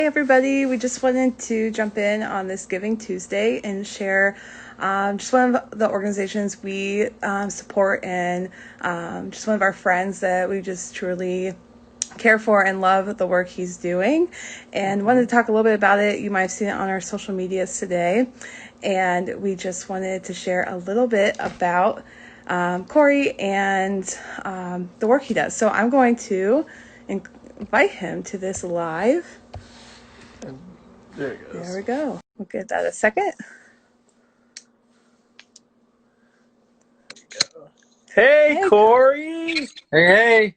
Hey everybody, we just wanted to jump in on this Giving Tuesday and share just one of the organizations we support and just one of our friends that we just truly care for and love the work he's doing. And wanted to talk a little bit about it. You might have seen it on our social medias today. And we just wanted to share a little bit about Correy and the work he does. So I'm going to invite him to this live. There it goes. There we go. We'll give that a second. Hey, Hey. Corey. Hey.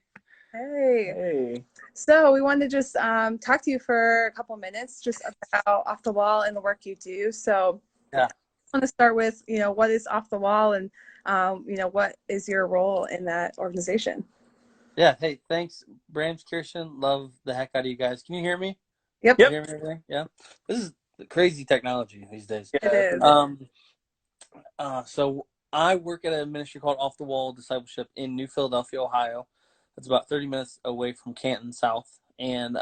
Hey. So we wanted to just talk to you for a couple minutes just about Off the Wall and the work you do. So Yeah. I want to start with, what is Off the Wall and, what is your role in that organization? Yeah. Hey, thanks, Brams Kirsten. Love the heck out of you guys. Can you hear me? Yep, You hear me everything? Yeah. This is crazy technology these days. it Yeah. is. So I work at a ministry called Off the Wall Discipleship in New Philadelphia, Ohio. It's about 30 minutes away from Canton South, and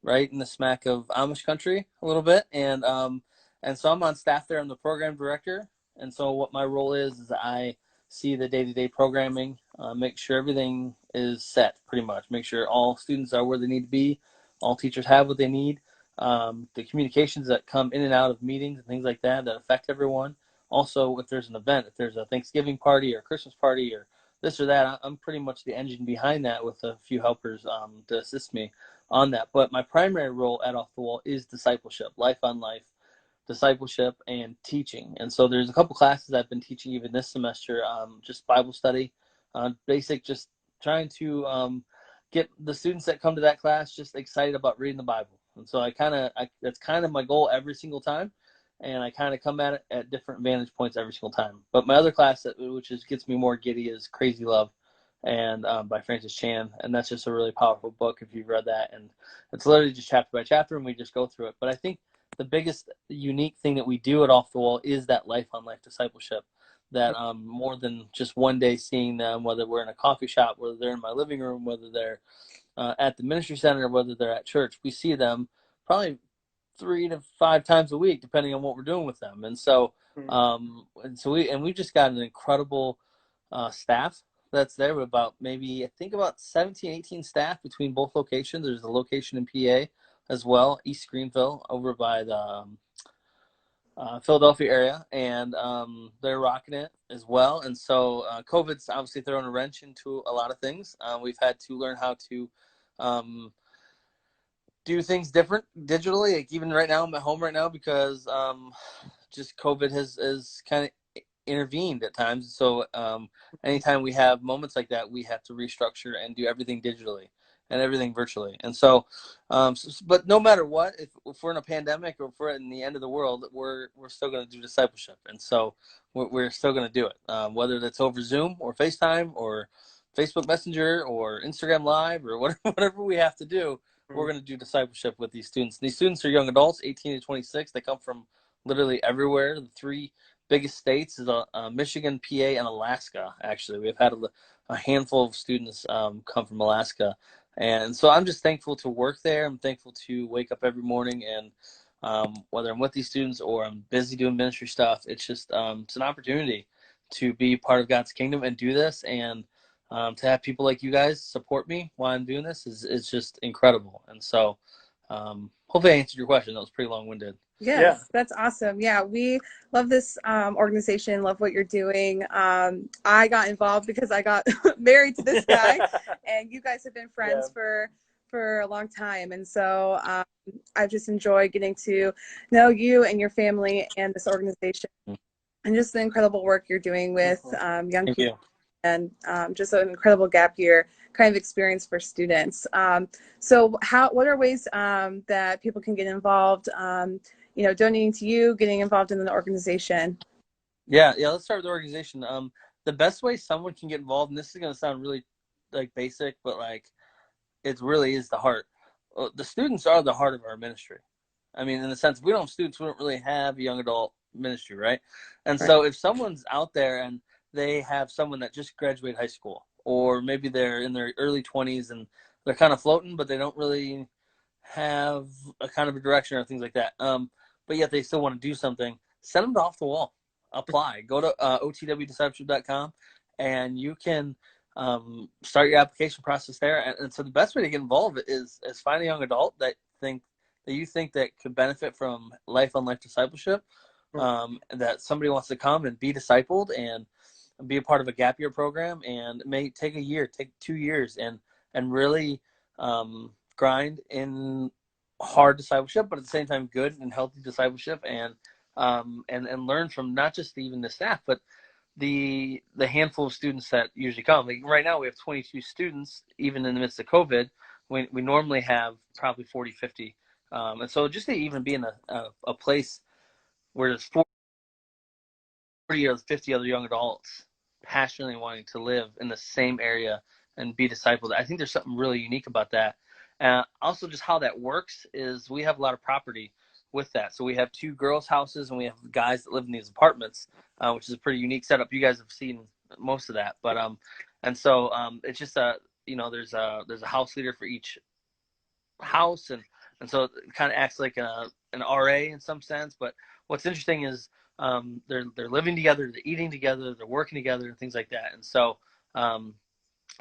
right in the smack of Amish country a little bit. And so I'm on staff there. I'm the program director. And so what my role is I see the day-to-day programming, make sure everything is set pretty much, make sure all students are where they need to be, all teachers have what they need, the communications that come in and out of meetings and things like that that affect everyone. Also, if there's an event, if there's a Thanksgiving party or Christmas party or this or that, I'm pretty much the engine behind that with a few helpers to assist me on that. But my primary role at Off the Wall is discipleship, life on life, discipleship, and teaching. And so there's a couple classes I've been teaching even this semester, just Bible study, basic, just trying to get the students that come to that class just excited about reading the Bible. And so that's kind of my goal every single time. And I kind of come at it at different vantage points every single time. But my other class, which gets me more giddy, is Crazy Love, and by Francis Chan, and that's just a really powerful book if you've read that. And it's literally just chapter by chapter, and we just go through it. But I think the biggest unique thing that we do at Off the Wall is that life on life discipleship. That more than just one day seeing them, whether we're in a coffee shop, whether they're in my living room, whether they're at the ministry center, or whether they're at church, we see them probably 3 to 5 times a week, depending on what we're doing with them. And so, we just got an incredible staff that's there with about maybe I think about 17, 18 staff between both locations. There's a location in PA as well, East Greenville, over by the Philadelphia area, and they're rocking it as well. And so COVID's obviously thrown a wrench into a lot of things. We've had to learn how to do things different digitally. Like even right now, I'm at home right now because just COVID has kind of intervened at times. So anytime we have moments like that, we have to restructure and do everything digitally and everything virtually. And so, but no matter what, if we're in a pandemic or if we're in the end of the world, we're still going to do discipleship. And so we're still going to do it, whether that's over Zoom or FaceTime or Facebook Messenger or Instagram Live or whatever we have to do. We're going to do discipleship with these students. These students are young adults, 18 to 26. They come from literally everywhere. The 3 biggest states is Michigan, PA, and Alaska. Actually, we've had a handful of students come from Alaska, and so I'm just thankful to work there. I'm thankful to wake up every morning, and whether I'm with these students or I'm busy doing ministry stuff, it's just it's an opportunity to be part of God's kingdom and do this, and to have people like you guys support me while I'm doing this is just incredible. And so hopefully I answered your question. That was pretty long-winded. Yes, that's awesome. Yeah, we love this organization, love what you're doing. I got involved because I got married to this guy, and you guys have been friends for a long time. And so I've just enjoyed getting to know you and your family and this organization, and just the incredible work you're doing with young Thank people. you. And just an incredible gap year kind of experience for students. So what are ways that people can get involved, donating to you, getting involved in the organization? Yeah. Let's start with the organization. The best way someone can get involved, and this is going to sound really like basic, but like it really is the heart. The students are the heart of our ministry. I mean, in the sense, if we don't have students, we don't really have a young adult ministry, right? And so if someone's out there and they have someone that just graduated high school, or maybe they're in their early 20s and they're kind of floating, but they don't really have a kind of a direction or things like that. But yet they still want to do something. Send them to Off the Wall. Apply. Go to otwdiscipleship.com and you can start your application process there. And so the best way to get involved is find a young adult that you think that could benefit from life on life discipleship. That somebody wants to come and be discipled and be a part of a gap year program, and it may take a year, take 2 years, and really grind in hard discipleship, but at the same time good and healthy discipleship, and learn from not just even the staff, but the handful of students that usually come. Like right now we have 22 students, even in the midst of COVID. We normally have probably 40, 50. And so just to even be in a place where there's 40 or 50 other young adults passionately wanting to live in the same area and be discipled, I think there's something really unique about that. Also, just how that works is we have a lot of property with that. So we have 2 girls' houses and we have guys that live in these apartments, which is a pretty unique setup. You guys have seen most of that, but and so it's just there's a house leader for each house, and so it kind of acts like an RA in some sense. But what's interesting is they're living together, they're eating together, they're working together, and things like that. And so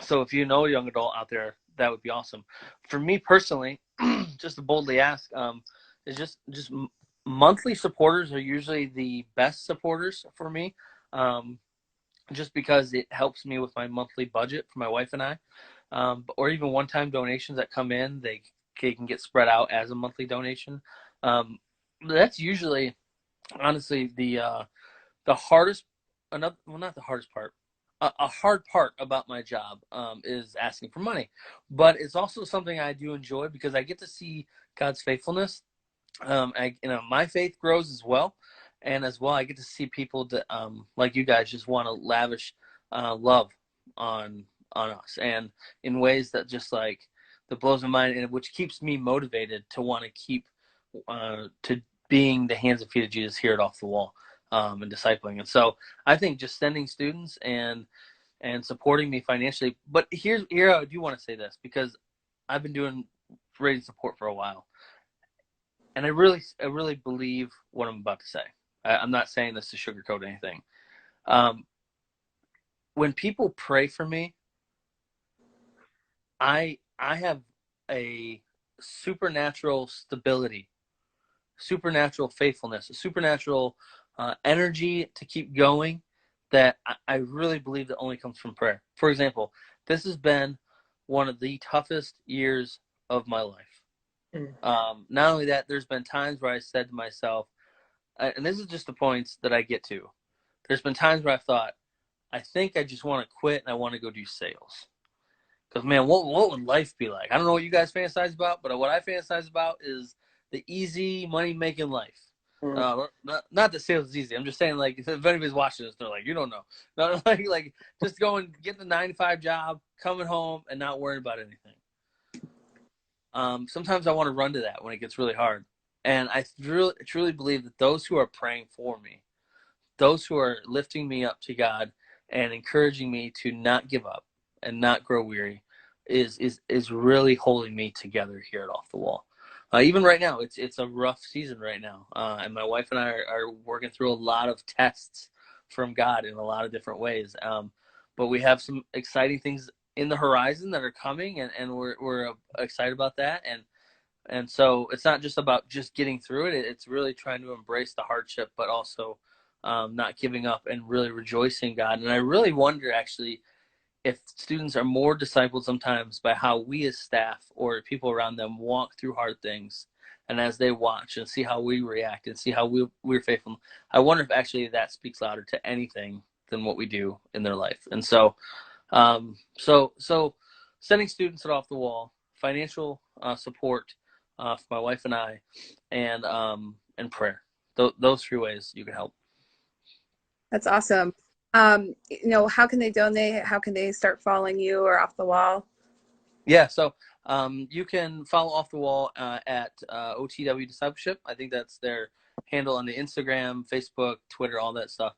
so if you know a young adult out there, that would be awesome. For me personally, just to boldly ask, is just monthly supporters are usually the best supporters for me, just because it helps me with my monthly budget for my wife and I, or even one-time donations that come in, they can get spread out as a monthly donation. That's usually, honestly, the hardest, not the hardest part. A hard part about my job is asking for money, but it's also something I do enjoy because I get to see God's faithfulness. My faith grows as well, and as well I get to see people that like you guys just want to lavish love on us, and in ways that just like that blows my mind, and which keeps me motivated to want to keep to being the hands and feet of Jesus here at Off the Wall, and discipling. And so I think just sending students and supporting me financially. But here I do want to say this, because I've been doing rating support for a while, and I really believe what I'm about to say. I'm not saying this to sugarcoat anything. When people pray for me, I have a supernatural stability, supernatural faithfulness, a supernatural energy to keep going that I really believe that only comes from prayer. For example, this has been one of the toughest years of my life. Not only that, there's been times where I said to myself, and this is just the points that I get to, there's been times where I've thought, I think I just want to quit and I want to go do sales. Because, man, what would life be like? I don't know what you guys fantasize about, but what I fantasize about is the easy money-making life. Not that sales is easy. I'm just saying, like, if anybody's watching this, they're like, you don't know. Not like just going, get the 9-to-5 job, coming home, and not worrying about anything. Sometimes I want to run to that when it gets really hard. And I truly believe that those who are praying for me, those who are lifting me up to God and encouraging me to not give up and not grow weary is really holding me together here at Off the Wall. Even right now, it's a rough season right now. And my wife and I are working through a lot of tests from God in a lot of different ways. But we have some exciting things in the horizon that are coming, and we're excited about that. And so it's not just about just getting through it. It's really trying to embrace the hardship, but also not giving up and really rejoicing God. And I really wonder, actually, if students are more discipled sometimes by how we as staff or people around them walk through hard things, and as they watch and see how we react and see how we're faithful. I wonder if actually that speaks louder to anything than what we do in their life. And so so sending students at Off the Wall, financial support for my wife and I, and prayer. Those 3 ways you can help. That's awesome. How can they donate? How can they start following you or Off the Wall? Yeah, so you can follow Off the Wall at OTW Discipleship. I think that's their handle on the Instagram, Facebook, Twitter, all that stuff.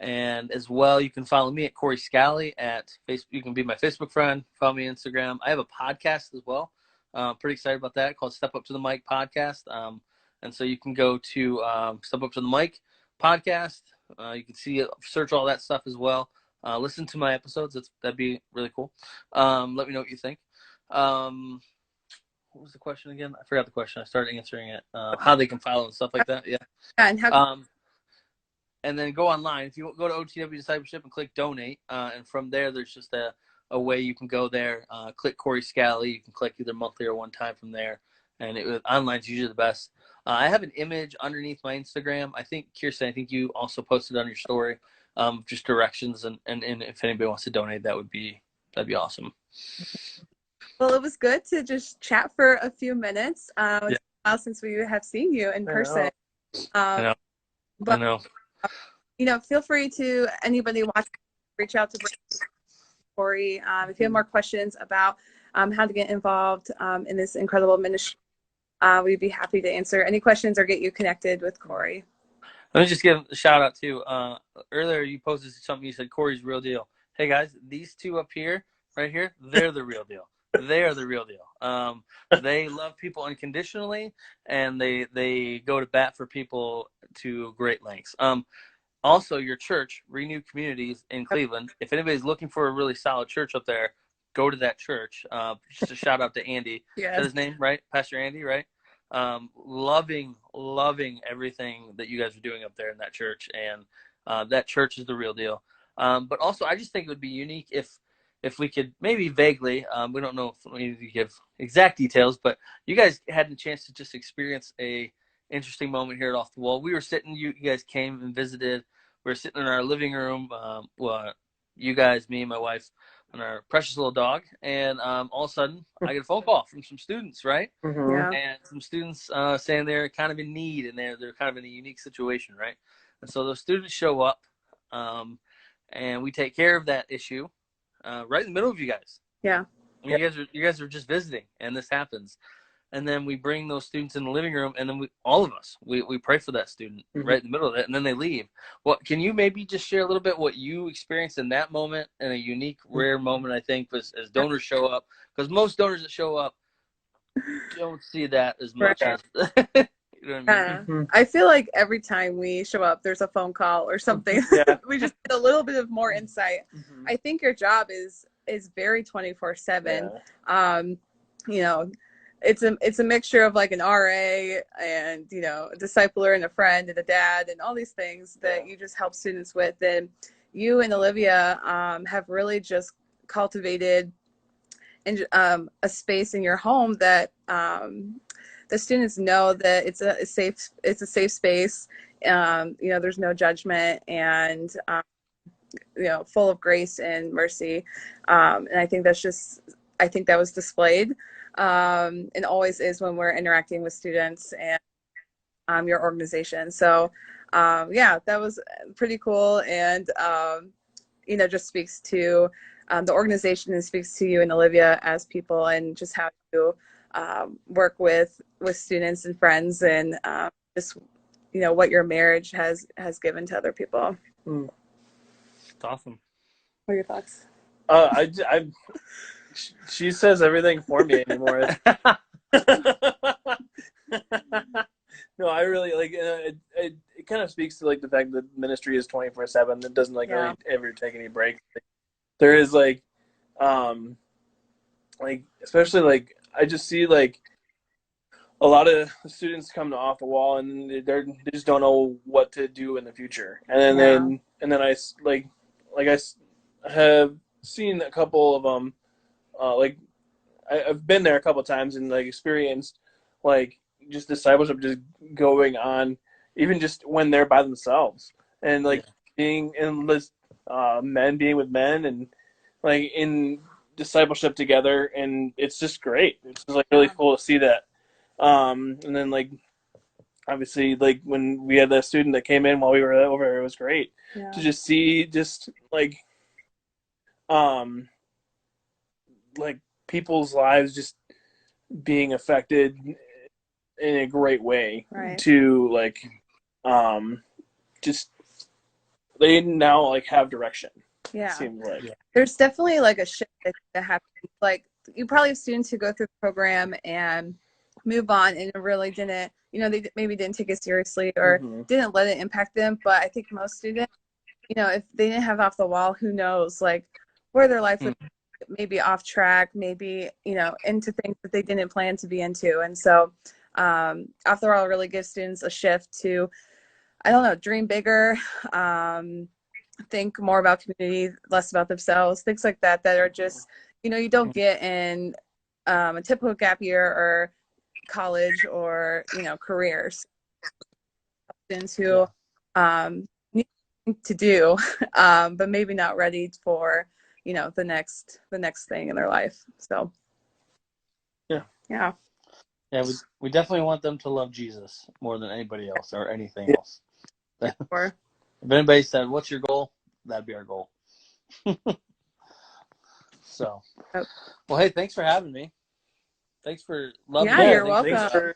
And as well, you can follow me at Correy Scally at Facebook. You can be my Facebook friend, follow me on Instagram. I have a podcast as well Pretty excited about that, called Step Up to the Mic podcast. And so you can go to Step Up to the Mic podcast. You can see it, search all that stuff as well. Listen to my episodes. That'd be really cool. Let me know what you think. What was the question again? I forgot the question. I started answering it. How they can follow and stuff like that. Yeah. And and then go online. If you go to OTW Discipleship and click donate, and from there, there's just a way you can go there. Click Correy Scally. You can click either monthly or one time from there. And online's usually the best. I have an image underneath my Instagram. I think, Kirsten, you also posted on your story, just directions. And if anybody wants to donate, that'd be awesome. Well, it was good to just chat for a few minutes. It's been a while since we have seen you in person. I know. Feel free to anybody watching, reach out to Correy. If you have more questions about how to get involved in this incredible ministry, we'd be happy to answer any questions or get you connected with Correy. Let me just give a shout out too. Earlier you posted something, you said Correy's real deal. Hey guys, these two up here, right here, they're the real deal. They are the real deal. They love people unconditionally, and they go to bat for people to great lengths. Also, your church, Renew Communities in Cleveland, if anybody's looking for a really solid church up there, go to that church. Just a shout out to Andy. Yes. Is that his name, right? Pastor Andy, right? Loving everything that you guys are doing up there in that church. And that church is the real deal. But also, I just think it would be unique if we could maybe vaguely, we don't know if we need to give exact details, but you guys had a chance to just experience a interesting moment here at Off the Wall. We were sitting, you guys came and visited. We were sitting in our living room. You guys, me and my wife, and our precious little dog. And all of a sudden, I get a phone call from some students, right? Mm-hmm. Yeah. And some students saying they're kind of in need and they're kind of in a unique situation, right? And so those students show up, and we take care of that issue right in the middle of you guys. Yeah. I mean, you guys are just visiting, and this happens. And then we bring those students in the living room, and then all of us pray for that student right in the middle of it, and then they leave. Well, can you maybe just share a little bit what you experienced in that moment, and a unique, rare moment, I think, was as donors show up? Because most donors that show up don't see that as much as you know what I mean? Mm-hmm. I feel like every time we show up, there's a phone call or something. Yeah. We just get a little bit of more insight. Mm-hmm. I think your job is very 24/7. Yeah. It's a mixture of like an RA and, a discipler and a friend and a dad and all these things that you just help students with. And you and Olivia have really just cultivated a space in your home that the students know that it's a safe space. There's no judgment and, full of grace and mercy. And I think that was displayed. And always is when we're interacting with students and your organization. So that was pretty cool, and just speaks to the organization and speaks to you and Olivia as people, and just how you work with students and friends, and just what your marriage has given to other people. It's awesome. What are your thoughts? She says everything for me anymore. No, I really like it kind of speaks to like the fact that ministry is 24/7. It doesn't really ever take any breaks. There is especially I just see a lot of students come to Off the Wall and they just don't know what to do in the future. And then I have seen a couple of them. I've been there a couple of times and experienced just discipleship just going on, even just when they're by themselves, and being in this men being with men and in discipleship together, and it's just great. It's just really cool to see that. And then obviously when we had that student that came in while we were over, it was great to just see people's lives just being affected in a great way, to just they now have direction. Yeah. It seems like. There's definitely a shift that happens. you probably have students who go through the program and move on and really didn't, they maybe didn't take it seriously or didn't let it impact them. But I think most students, if they didn't have Off the Wall, who knows, like where their life would maybe off track, maybe, into things that they didn't plan to be into. And so Off the Wall really gives students a shift to, I don't know, dream bigger, think more about community, less about themselves, things like that, that are just, you don't get in a typical gap year or college or, careers. Students who need to do, but maybe not ready for, the next thing in their life. So, yeah. We definitely want them to love Jesus more than anybody else or anything else. Or, if anybody said, "What's your goal?" That'd be our goal. So, well, hey, thanks for having me. Thanks for loving me. Yeah, you're welcome.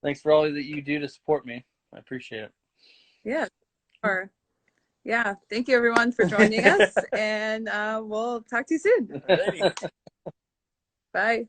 Thanks for all that you do to support me. I appreciate it. Yeah, sure. Yeah, thank you everyone for joining us, and we'll talk to you soon. Alrighty. Bye.